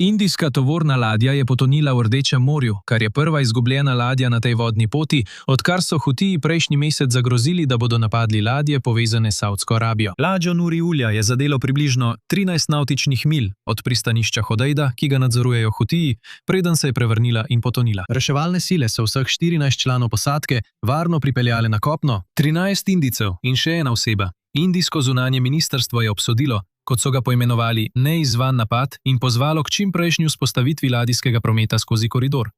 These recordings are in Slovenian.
Indijska tovorna ladja je potonila v Rdečem morju, kar je prva izgubljena ladja na tej vodni poti, odkar so Hutiji prejšnji mesec zagrozili, da bodo napadli ladje povezane s Savdsko Arabijo. Ladjo Nuri Ulja je zadelo približno 13 navtičnih milj od pristanišča Hodejda, ki ga nadzorujejo Hutiji, preden se je prevrnila in potonila. Reševalne sile so vseh 14 članov posadke varno pripeljale na kopno, 13 Indijcev in še ena oseba. Indijsko zunanje ministrstvo je obsodilo, kot so ga poimenovali, neizvan napad in pozvalo k čimprejšnji vzpostavitvi ladijskega prometa skozi koridor.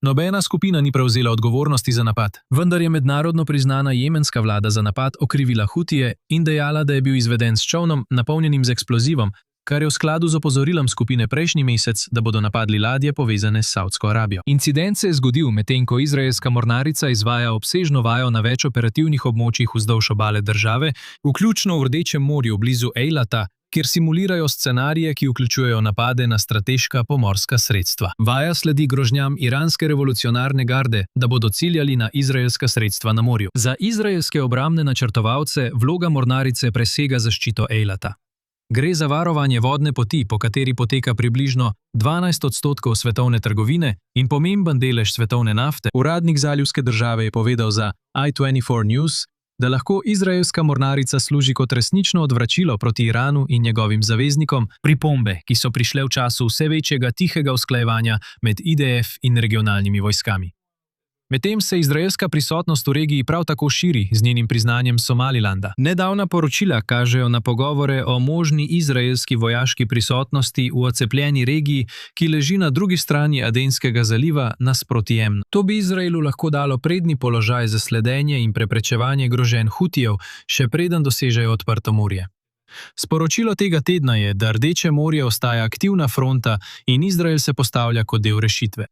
Nobena skupina ni prevzela odgovornosti za napad, vendar je mednarodno priznana jemenska vlada za napad okrivila Hutije in dejala, da je bil izveden s čolnom, napolnjenim z eksplozivom, kar je v skladu z opozorilom skupine prejšnji mesec, da bodo napadli ladje povezane s Savdsko Arabijo. Incident se je zgodil, medtem ko izraelska mornarica izvaja obsežno vajo na več operativnih območjih vzdolž obale države, vključno v Rdečem morju blizu Ejlata, kjer simulirajo scenarije, ki vključujejo napade na strateška pomorska sredstva. Vaja sledi grožnjam iranske revolucionarne garde, da bodo ciljali na izraelska sredstva na morju. Za izraelske obrambne načrtovalce vloga mornarice presega zaščito Ejlata. Gre za varovanje vodne poti, po kateri poteka približno 12% svetovne trgovine in pomemben delež svetovne nafte. Uradnik zaljivske države je povedal za i24 News, da lahko izraelska mornarica služi kot resnično odvračilo proti Iranu in njegovim zaveznikom, pripombe, ki so prišle v času vse večjega tihega usklajevanja med IDF in regionalnimi vojskami. Medtem se izraelska prisotnost v regiji prav tako širi z njenim priznanjem Somalilanda. Nedavna poročila kažejo na pogovore o možni izraelski vojaški prisotnosti v ocepljeni regiji, ki leži na drugi strani Adenskega zaliva nasproti Jemnu. To bi Izraelu lahko dalo prednji položaj za sledenje in preprečevanje groženj Hutijev, še preden dosežejo odprto morje. Sporočilo tega tedna je, da Rdeče morje ostaja aktivna fronta in Izrael se postavlja kot del rešitve.